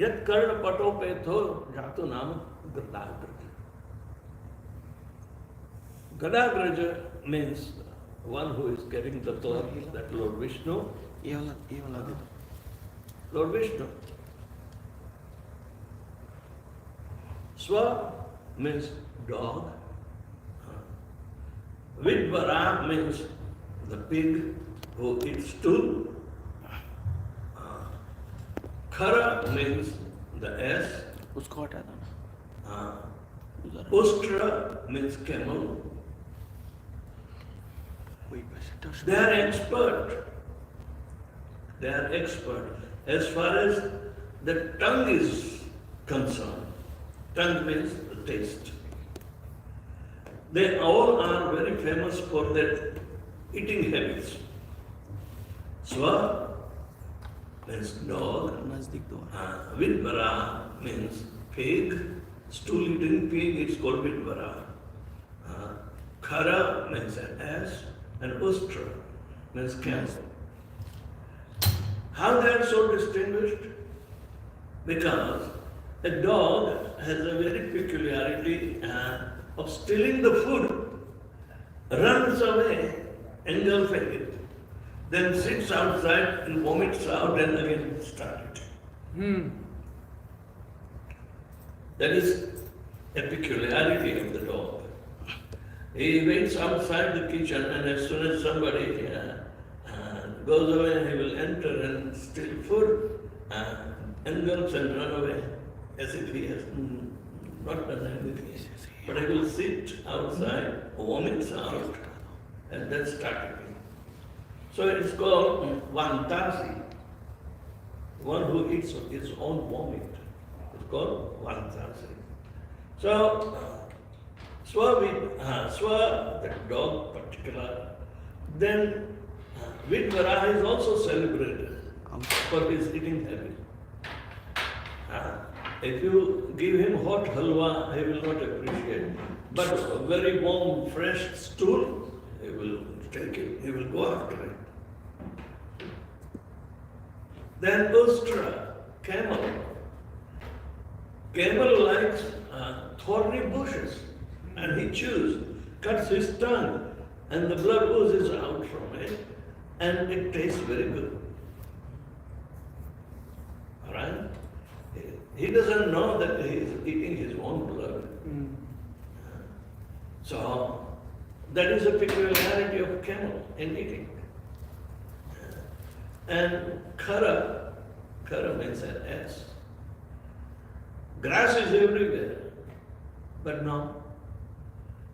Yat karna patopetho jatu nama gadagraja. Gadagraja means one who is carrying the thought that Lord Vishnu. Lord Vishnu. Swa means dog. Vedvayasa means the pig who eats stool. Khara means the ass. Ustra means camel. They are expert. They are expert as far as the tongue is concerned. Tongue means the taste. They all are very famous for their eating habits. Swa means dog. Vedvayasa means pig. Stool eating pig, it's called Vedvayasa. Khara means an ass. And ustra means camel. How they are so distinguished? Because a dog has a very peculiarity of stealing the food, runs away, engulfing it, then sits outside and vomits out and again starts it. That is a peculiarity of the dog. He waits outside the kitchen, and as soon as somebody goes away, he will enter and steal food, engulfs and run away as if he has not done anything. But he will sit outside, vomits out, and then start again. So it's called vantasi. One who eats his own vomit. It's called vantasi. So, Swa, the dog particular. Then Vedvayasa is also celebrated for his eating habit. If you give him hot halwa, he will not appreciate. But a very warm, fresh stool, he will take it, he will go after it. Then ustra, camel. Camel likes thorny bushes. And he chews, cuts his tongue, and the blood oozes out from it, and it tastes very good. All right? He doesn't know that he is eating his own blood. So, that is a peculiarity of camel in eating. And khara means an ass. Grass is everywhere, but no.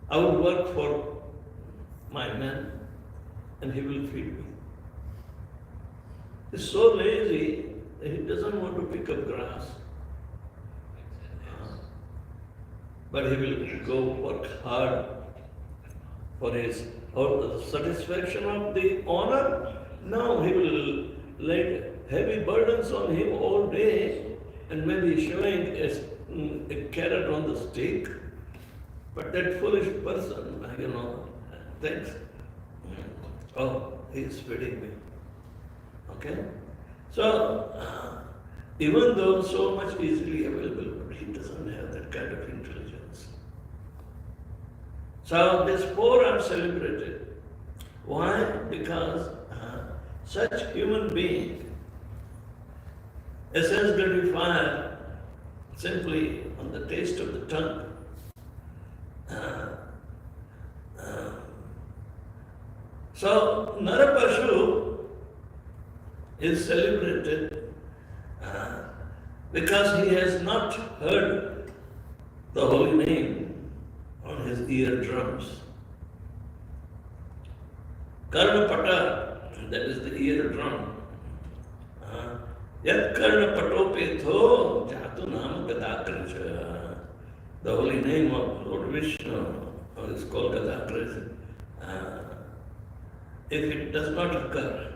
I will work for my man and he will feed me. He's so lazy that he doesn't want to pick up grass. But he will go work hard for the satisfaction of the owner. Now he will lay heavy burdens on him all day and maybe showing a carrot on the stick. But that foolish person, thinks, oh, he is feeding me. Okay? So, even though so much easily available, but he doesn't have that kind of intelligence. So, these four are celebrated. Why? Because such human being, essence gratified simply on the taste of the tongue, so Narapashu is celebrated because he has not heard the holy name on his eardrums. Karnapata, that is the eardrum. Yat karnapatopetho jatu nama gadagraja. The holy name of Lord Vishnu is called Gadagraja. If it does not occur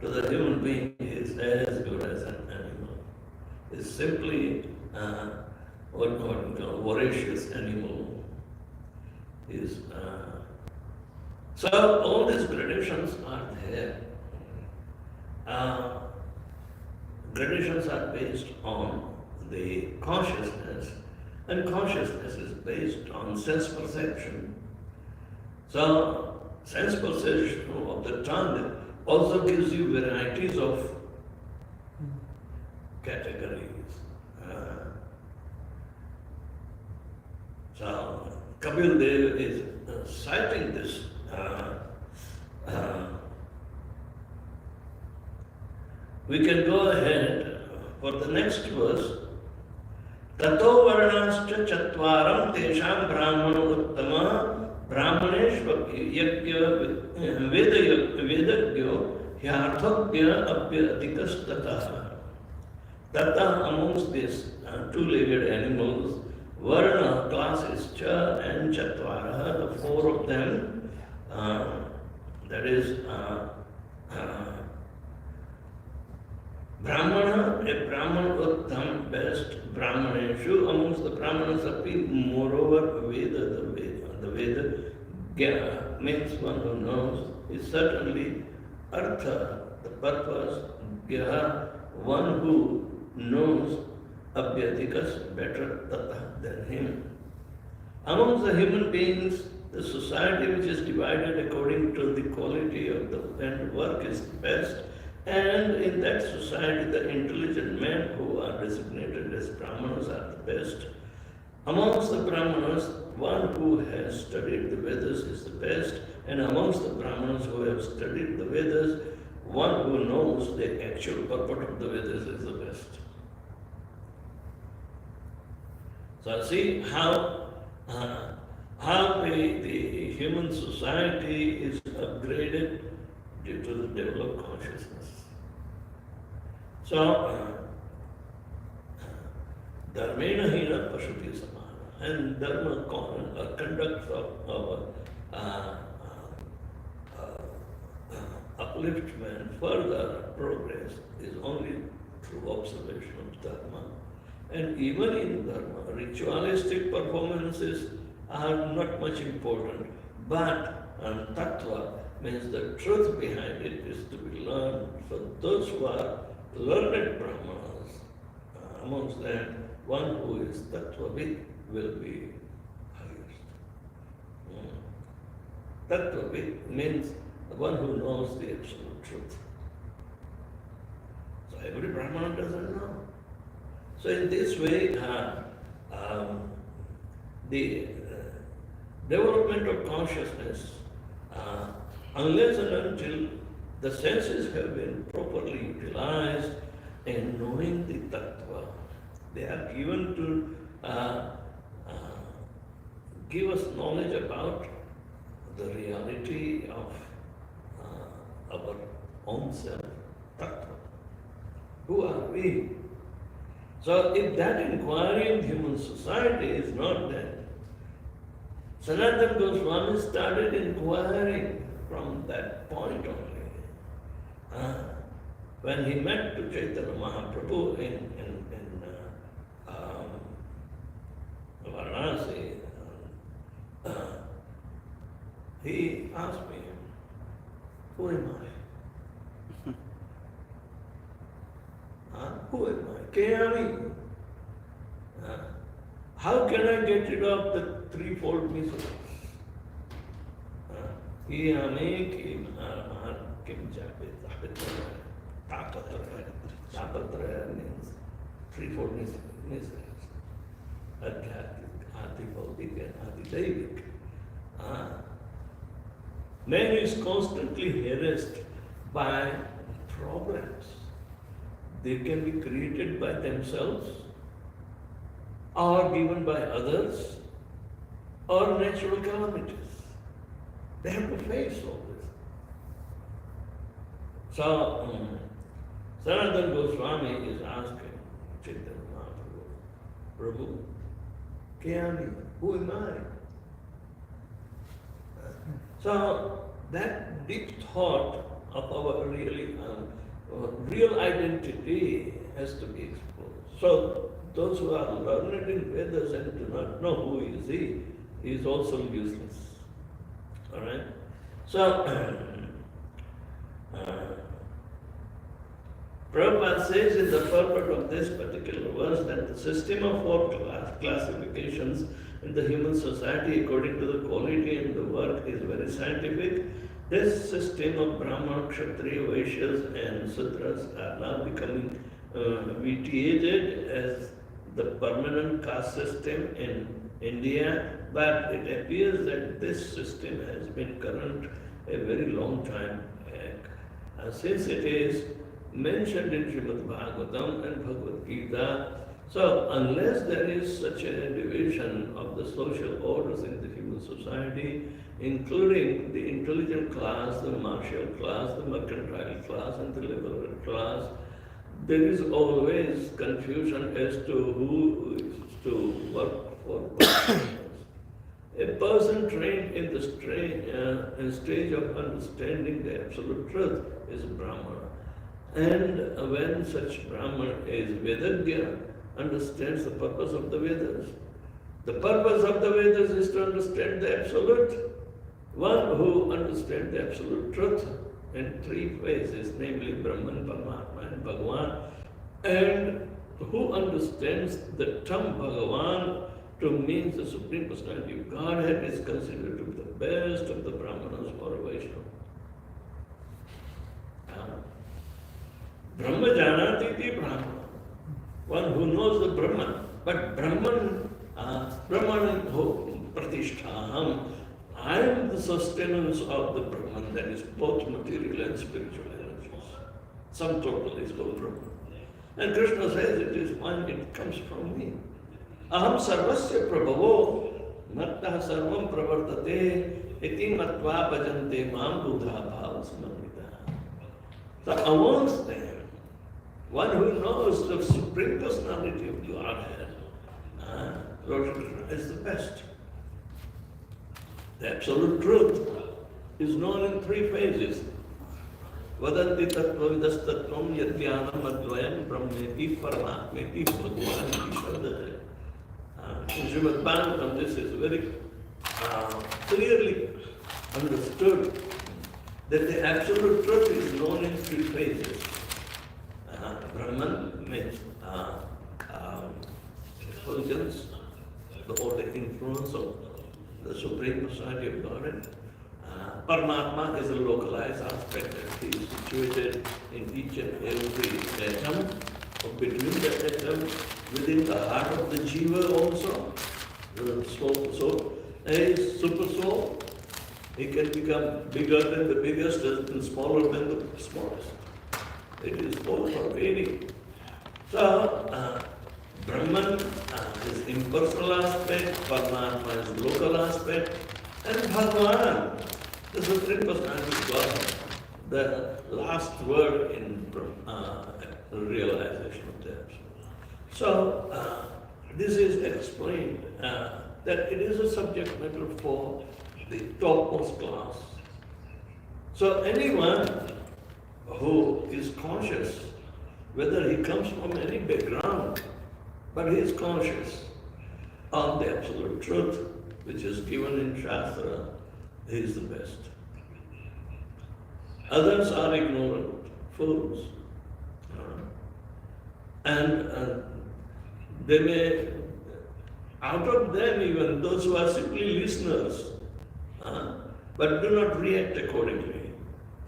to the human being, he is as good as an animal. It's simply what we call voracious animal. So all these gradations are there. gradations are based on the consciousness, and consciousness is based on sense perception. So, sense perception of the tongue also gives you varieties of categories. So, Kapil Dev is citing this. We can go ahead for the next verse. Tato varnascha chatvaram tesham brahmana uttama brahmaneshva yajna vedagyo hyarthagya apyatikas tata. Tata amongst these two-legged animals, varna classes cha and chatvara, the four of them, that is Brahmana, a Brahman Uttam, best Brahmaneshu, amongst the Brahmanas api, moreover Veda, the Veda, Gya, means one who knows, is certainly Artha, the purpose, Gya, one who knows Abhyatikas better tata than him. Amongst the human beings, the society which is divided according to the quality of the and work is the best. And in that society, the intelligent men who are designated as Brahmanas are the best. Amongst the Brahmanas, one who has studied the Vedas is the best. And amongst the Brahmanas who have studied the Vedas, one who knows the actual purport of the Vedas is the best. So see how the human society is upgraded due to the developed consciousness. So, dharmena hina pashuti samana, and dharma conducts of our upliftment, further progress is only through observation of dharma. And even in dharma, ritualistic performances are not much important, but tattva means the truth behind it is to be learned. So those who are learned Brahmanas, amongst them, one who is tattvavid will be highest. Tattvavid means the one who knows the absolute truth. So every Brahmana doesn't know. So in this way, the development of consciousness, unless and until the senses have been properly utilized in knowing the tattva, they are given to give us knowledge about the reality of our own self, tattva. Who are we? So if that inquiry in human society is not there, Sanatana Goswami started inquiring from that point only. When he met to Chaitanya Mahaprabhu in Varanasi, he asked me, who am I? Who am I? Kayami. How can I get rid of the threefold miseries? Kiyame, kim japit, tapatraya means threefold miseries. Adhyatmic, adhibaudik, and adhidaivik. Man is constantly harassed by problems. They can be created by themselves, or given by others, or natural calamities. They have to face all this. So, Sanatana Goswami is asking Chaitanya Mahaprabhu, Prabhu, Kayami, who am I? So, that deep thought of our real identity has to be exposed. So, those who are learned in Vedas and do not know who is he is also useless. Alright? So, Prabhupada says in the purport of this particular verse that the system of four classifications in the human society according to the quality and the work is very scientific. This system of Brahman, Kshatriya, Vaishyas and Sudras are now becoming vitiated as the permanent caste system in India, but it appears that this system has been current a very long time back. Since it is mentioned in Srimad Bhagavatam and Bhagavad Gita, so unless there is such a division of the social orders in the human society, including the intelligent class, the martial class, the mercantile class and the liberal class, there is always confusion as to who is to work for what. A person trained in the stage of understanding the absolute truth is Brahman. And when such Brahman is Vedagya, understands the purpose of the Vedas. The purpose of the Vedas is to understand the absolute. One who understands the absolute truth in three phases, namely Brahman, Paramatma and Bhagavan, and who understands the term Bhagavan to mean the Supreme Personality of Godhead is considered to be the best of the Brahmanas or Vaishnavas. Brahma Janati ti Brahma. One who knows the Brahman. But Brahman Pratisthaham. I am the sustenance of the Brahman, that is both material and spiritual energies. Sum total is called Brahman. And Krishna says it is one, it comes from me. Aham sarvasya prabhavo mattah sarvam pravartate iti matva bhajante mam buddha bhava samanvita. So amongst them, one who knows the Supreme Personality of Godhead, Lord Krishna is the best. The absolute truth is known in three phases. Vadanti tattvavidas tattvam yadhyanam advayam brahmeti paramatmeti bhagavani shabdate. In Srimad Bhagavatam, this is very clearly understood that the absolute truth is known in three phases. Brahman means effulgence, or the influence of the Supreme Personality of Godhead. Paramatma is a localized aspect that is situated in each and every atom, or between the atom, within the heart of the jiva also. The soul, a super soul, it can become bigger than the biggest and smaller than the smallest. It is all pervading. So, Brahman is impersonal aspect, Paramatma is local aspect, and Bhagavan, the Supreme Personality of God, the last word in realization of the Absolute. So, this is explained that it is a subject matter for the topmost class. So, anyone who is conscious, whether he comes from any background, but he is conscious of the absolute truth, which is given in Shastra, he is the best. Others are ignorant, fools. And they may, out of them even, those who are simply listeners, but do not react accordingly.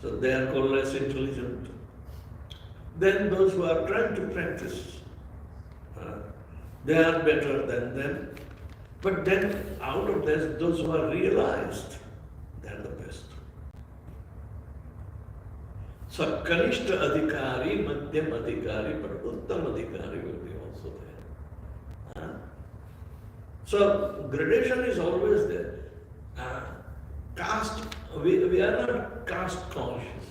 So they are called less intelligent. Then those who are trying to practice, they are better than them. But then out of this, those who are realized, they are the best. So Kanishta Adhikari, Madhyam Adhikari, but Uttam Adhikari will be also there. So gradation is always there. Caste, we are not caste conscious.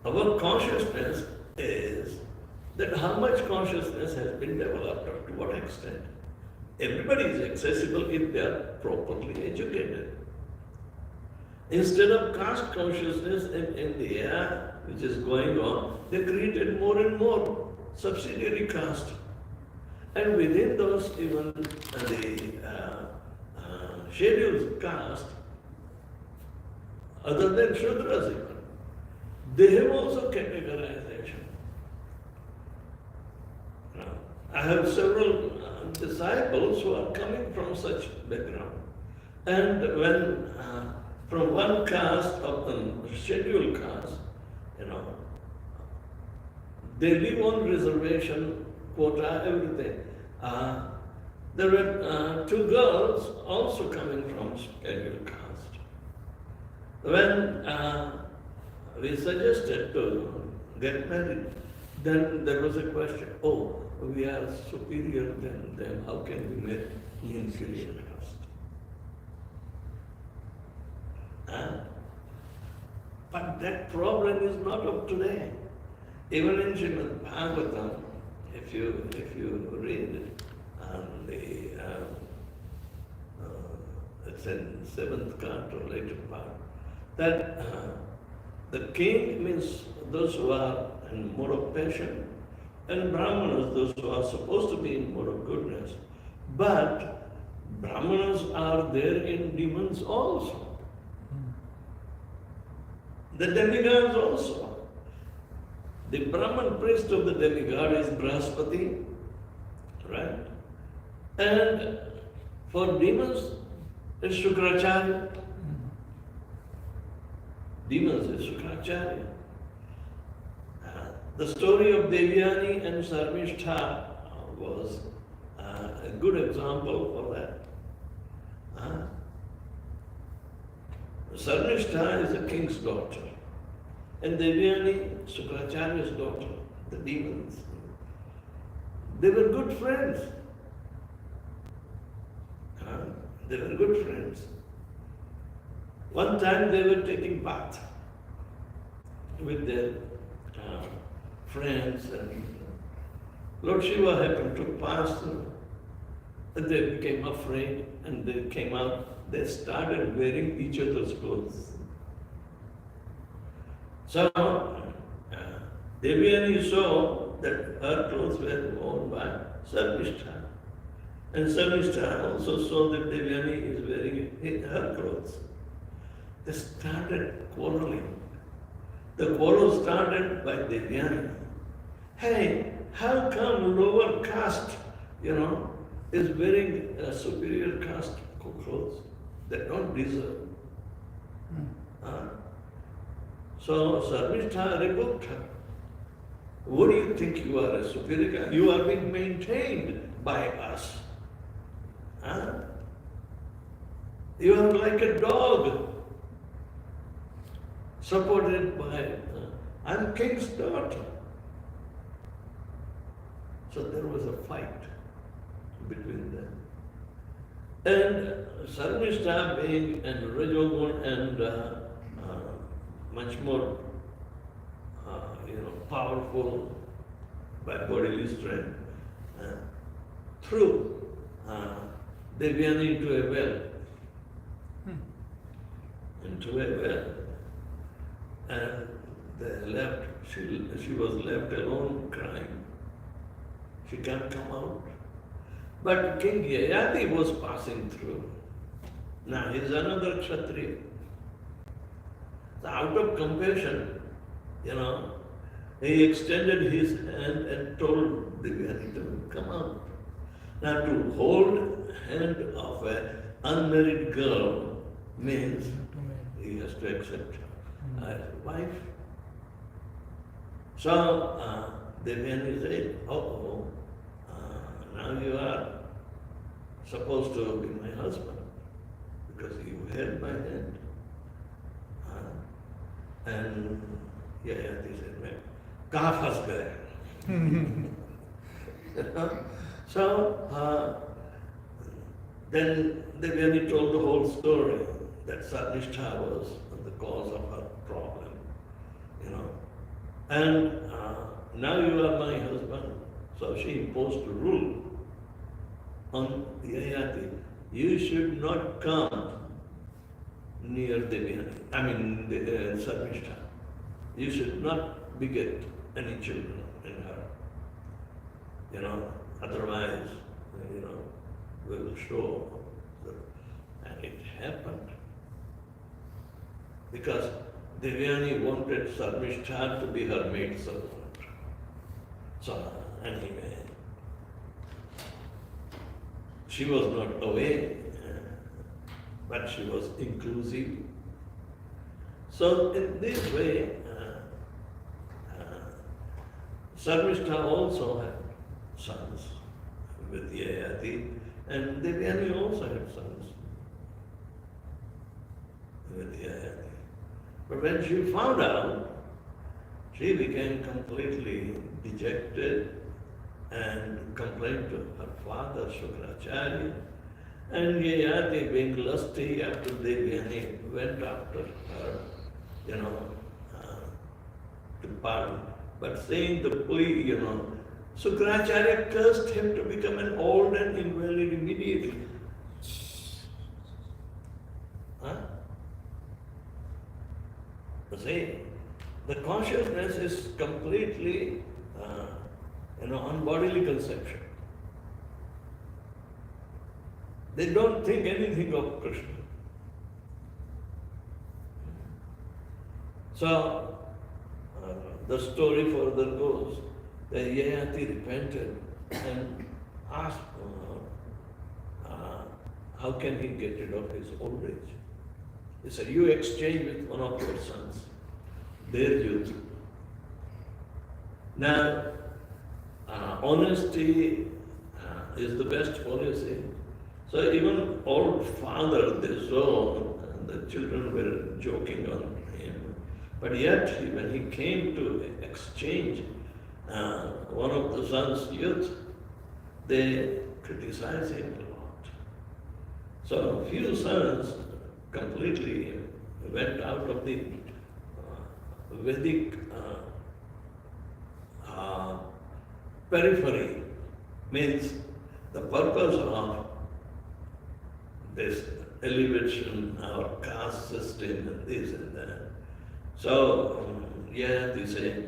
Our consciousness is that how much consciousness has been developed, up to what extent. Everybody is accessible if they are properly educated. Instead of caste consciousness in India, which is going on, they created more and more subsidiary caste. And within those, even the scheduled caste, other than Shudras even, they have also categorization. I have several disciples who are coming from such background. And when from one caste of the scheduled caste, they live on reservation, quota, everything. There were two girls also coming from scheduled caste. When we suggested to get married, then there was a question, oh, we are superior than them, how can we marry in inferior caste? But that problem is not of today. Even in Srimad Bhagavatam, if you read it, it's in 7th canto or later part, that the king means those who are in mode of passion, and Brahmanas, those who are supposed to be in mode of goodness. But Brahmanas are there in demons also. The demigods also. The Brahman priest of the demigod is Brahaspati, right? And for demons, it's Shukracharya. Demons is Shukracharya. The story of Devyani and Sarmishtha was a good example for that. Sarmishtha is a king's daughter, and Devyani, Shukracharya's daughter, the demons. They were good friends. They were good friends. One time they were taking bath with their friends, and Lord Shiva happened to pass through, and they became afraid, and they came out. They started wearing each other's clothes. So Devyani saw that her clothes were worn by Sarmishtha, and Sarmishtha also saw that Devyani is wearing her clothes. They started quarreling. The quarrel started by Devyani. Hey, how come lower caste, is wearing a superior caste clothes? They don't deserve. So Sarmishtha rebuked her. What do you think you are, a superior caste? You are being maintained by us. You are like a dog supported by, I'm king's daughter. So there was a fight between them. And Sarmishtha being and Rajogun and much more powerful by bodily strength, threw Devyani into a well. Into a well. And they left, she was left alone crying. She can't come out. But King Yayati was passing through. Now he's another Kshatriya. So out of compassion, he extended his hand and told Devyani to come out. Now to hold hand of an unmarried girl means he has to accept her as a wife. So Devyani said, now you are supposed to be my husband because you held my hand. And Yayati said, "Kahan phas gaya?" So then Devyani told the whole story that Sarmishtha was the cause of her problem, And now you are my husband. So she imposed a rule on Yayati. You should not come near Devyani, Sarmishtha. You should not beget any children in her. Otherwise, we will show. And it happened. Because Devyani wanted Sarmishta to be her maid servant. So, anyway, she was not away, but she was inclusive. So, in this way, Sarmishta also had sons with Yayati, and Devyani also had sons with Yayati. But when she found out, she became completely dejected and complained to her father, Shukracharya. And Yayati, being lusty after Devyani, went after her, to pardon. But saying the plea, Shukracharya cursed him to become an old and invalid immediately. Huh? See, the consciousness is completely, unbodily conception. They don't think anything of Krishna. So, the story further goes that Yayati repented and asked how can he get rid of his old age. He said, you exchange with one of your sons, their youth. Now, honesty is the best policy. So even old father, they saw, the children were joking on him. But yet, when he came to exchange one of the sons' youth, they criticized him a lot. So a few sons completely went out of the Vedic periphery, means the purpose of this elevation, our caste system, and this and that. So, they say,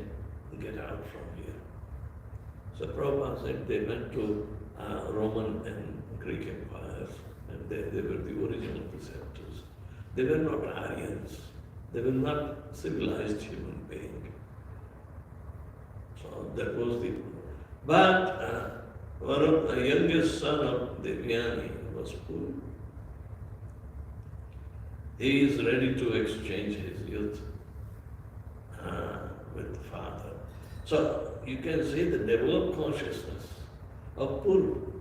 get out from here. So Prabhupada said they went to Roman and Greek empires, and they were the original preceptors. They were not Aryans. They were not civilized human beings. So that was the... But one of the youngest son of Devyani was poor. He is ready to exchange his youth with the father. So you can see the developed consciousness of Puru.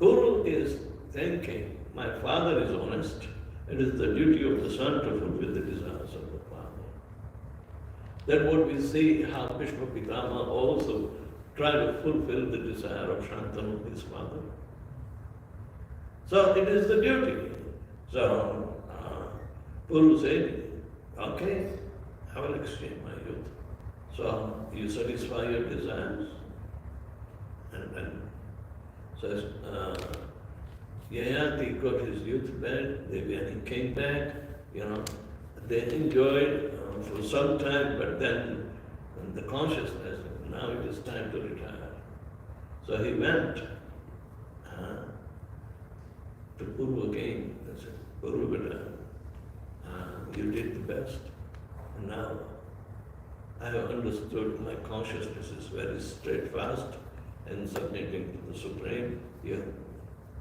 Puru is thinking, my father is honest, it is the duty of the son to fulfill the desires of the father. Then what we see how Bhishma Pitama also tried to fulfill the desire of Shantanu, his father. So it is the duty. So Puru said, okay, I will exchange my youth. So you satisfy your desires. And then says, Yayati got his youth back, when he came back, they enjoyed for some time, but then the consciousness, now it is time to retire. So he went to Puru again and said, Puru Beta, you did the best. And now I have understood my consciousness is very steadfast and submitting to the Supreme. You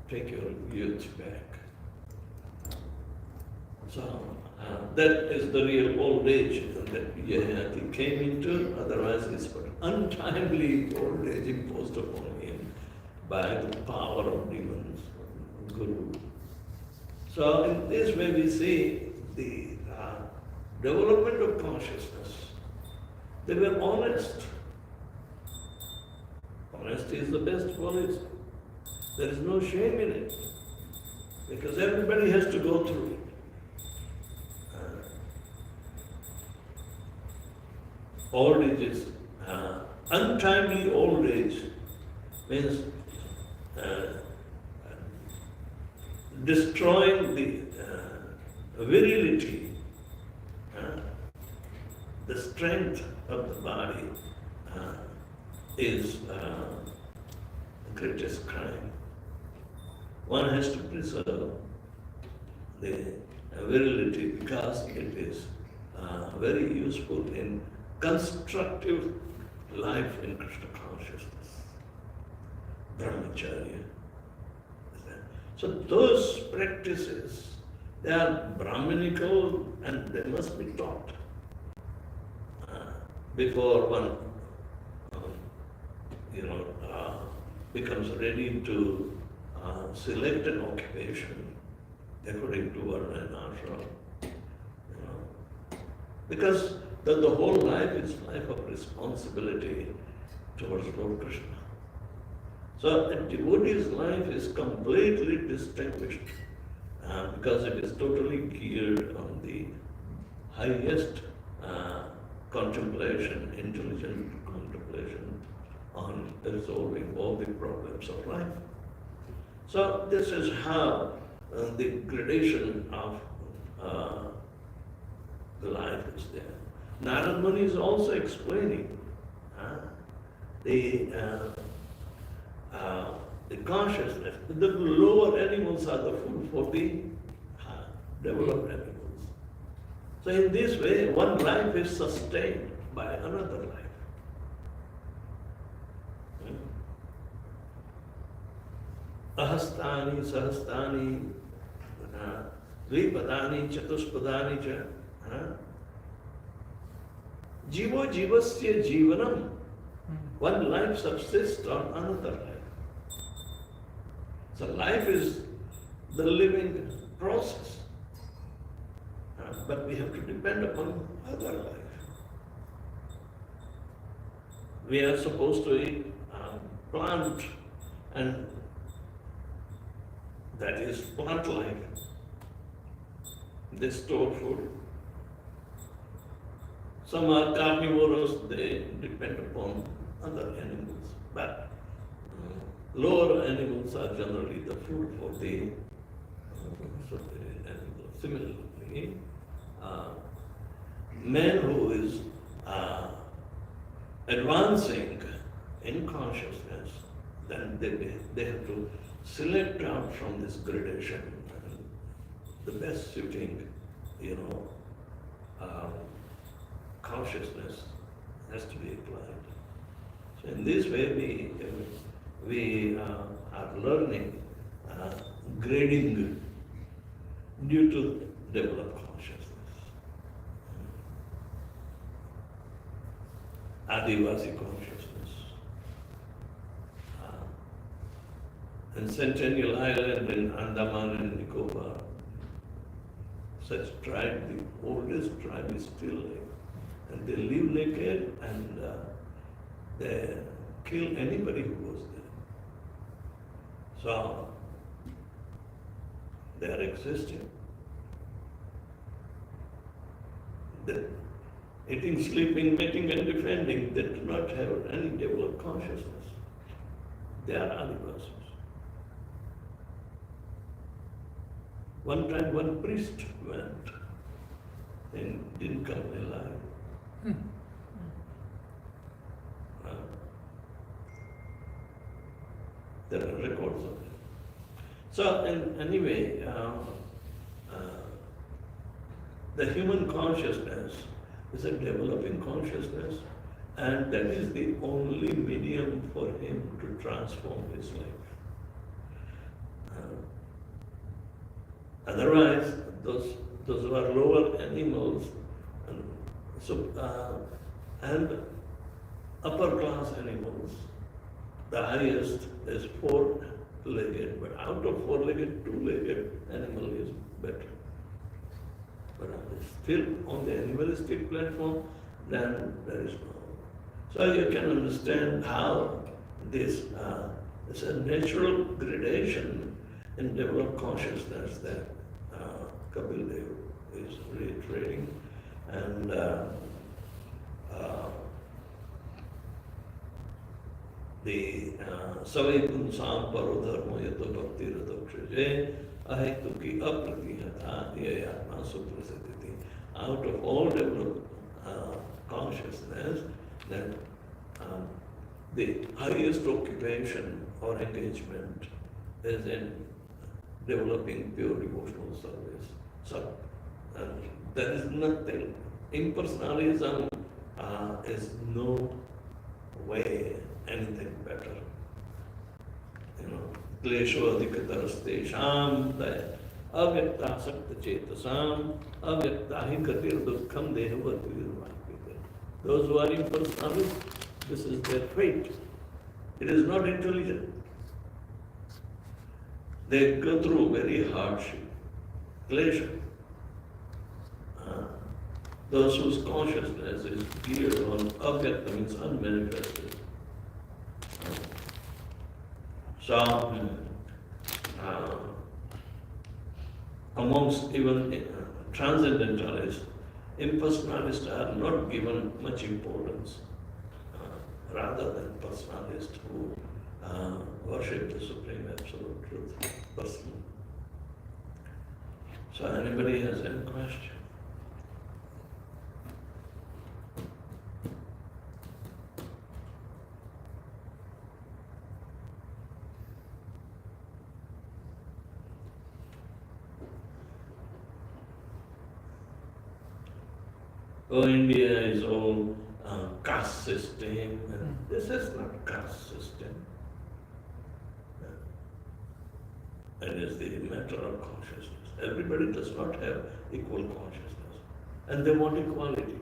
take your youth back. So that is the real old age that Yayati came into, otherwise it's but untimely old age imposed upon him by the power of demons, Guru. So in this way we see the development of consciousness. They were honest. Honesty is the best policy. There is no shame in it, because everybody has to go through it. Old age is untimely old age means destroying the virility, the strength of the body is the greatest crime. One has to preserve the virility because it is very useful in constructive life in Krishna consciousness. Brahmacharya. So those practices, they are Brahminical and they must be taught before one, becomes ready to select an occupation according to Varna and Ashram. Because the whole life is life of responsibility towards Lord Krishna. So a devotee's life is completely distinguished because it is totally geared on the highest contemplation, intelligent contemplation on resolving all the problems of life. So this is how the gradation of the life is there. Narad Muni is also explaining the consciousness. The lower animals are the food for the developed animals. So in this way, one life is sustained by another life. Ahastani, sahastani, dvipadani, chatuspadani cha. Jivo jivasya jivanam. One life subsists on another life. So life is the living process. But we have to depend upon other life. We are supposed to eat plant, and that is plant life. They store food. Some are carnivorous, they depend upon other animals. But lower animals are generally the food for the animals. Similarly, man who is advancing in consciousness, then they have to select out from this gradation the best suiting, consciousness has to be applied. So in this way, we are learning grading due to developed consciousness. Adivasi consciousness. In Centennial Island, in Andaman and Nicobar, such tribe, the oldest tribe is still there. And they live naked and they kill anybody who goes there. So, they are existing. They eating, sleeping, mating and defending, they do not have any developed consciousness. They are Adivasis. One time one priest went and didn't come alive. There are records of it. So anyway, the human consciousness is a developing consciousness, and that is the only medium for him to transform his life. Otherwise, those who are lower animals, and upper class animals, the highest is four-legged, but out of four-legged, two-legged animal is better. But still on the animalistic platform, then there is no. So you can understand how this is a natural gradation in developed consciousness that Kapil Dev is reiterating. And the Savai Punsam Parodharmo Yato Bhakti Radhakshaje Ahituki Apratihata Yayatma Suprasaditi. Out of all developed consciousness, then the highest occupation or engagement is in developing pure devotional service. So And there is nothing. Impersonalism is no way anything better. Klesho adhikataraste shamdaya avyakta sakta chetasam avyakta hi gatir dukkham dehavatvirvakite. Those who are impersonalists, this is their fate. It is not intelligent. They go through very hardship. Klesha. Those whose consciousness is geared on avyakta means unmanifested. So, amongst even transcendentalists, impersonalists are not given much importance, rather than personalists who worship the Supreme Absolute Truth personally. So, anybody has any question? Oh, India is all caste system. This is not caste system. It is the matter of consciousness. Everybody does not have equal consciousness. And they want equality.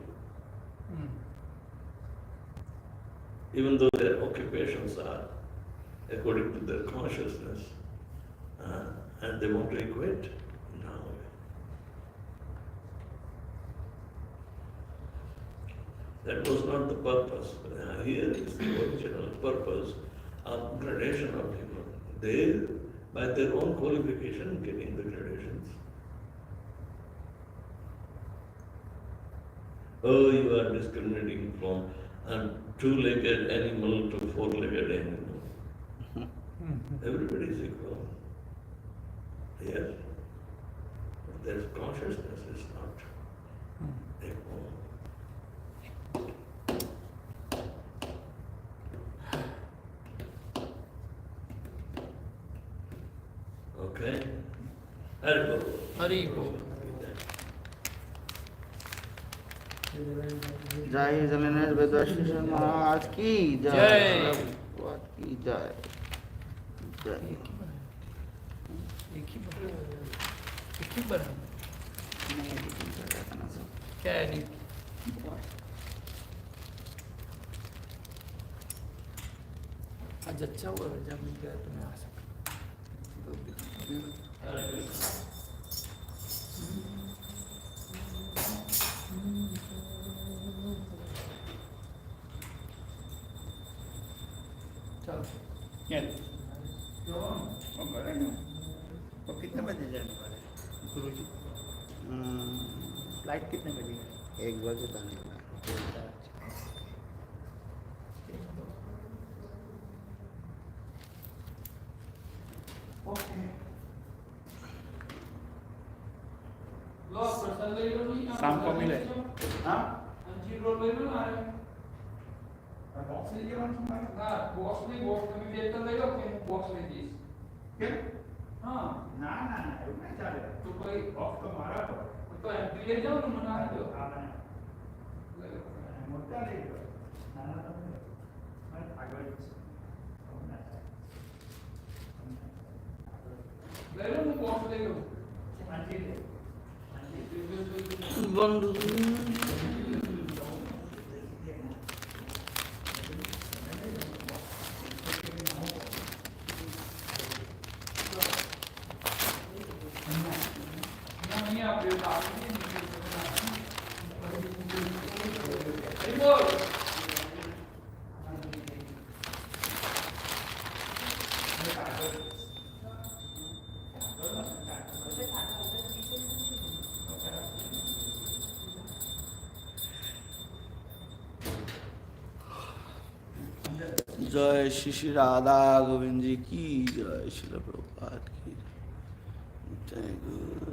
Even though their occupations are according to their consciousness, and they want to equate. No. That was not the purpose. Here is the original purpose of gradation of people. They, by their own qualification, getting the gradations. Oh, you are discriminating from a two-legged animal to four-legged animal. Everybody is equal. Yes. But their consciousness is not equal. Okay? Hari Bol. जय जगन्नाथ वेदव्यास महाराज की जय की जय जय क्या है आज अच्छा हुआ जब मिल गया तुम्हें आ सकते तो कितने बजे जाने वाले गुरु जी? फ्लाइट कितने बजे है? 1 बजे जाने वाला। शाम को मिले। हाँ? बॉक्स लीजिए ना बॉक्स नहीं बॉक्स में भी एक ले लो बॉक्स में दिस क्या हाँ ना ना ना रुकना चलेगा तो कोई बॉक्स तो मारा तो एंट्री ले जाओ ना मना दो ले लो मोटा ले लो ना ना तो मैं आगे ले लो ना बॉक्स ले लो बंधु जय श्री श्री राधा गोविंद जी की जय श्री प्रभुपाद की जय गुरु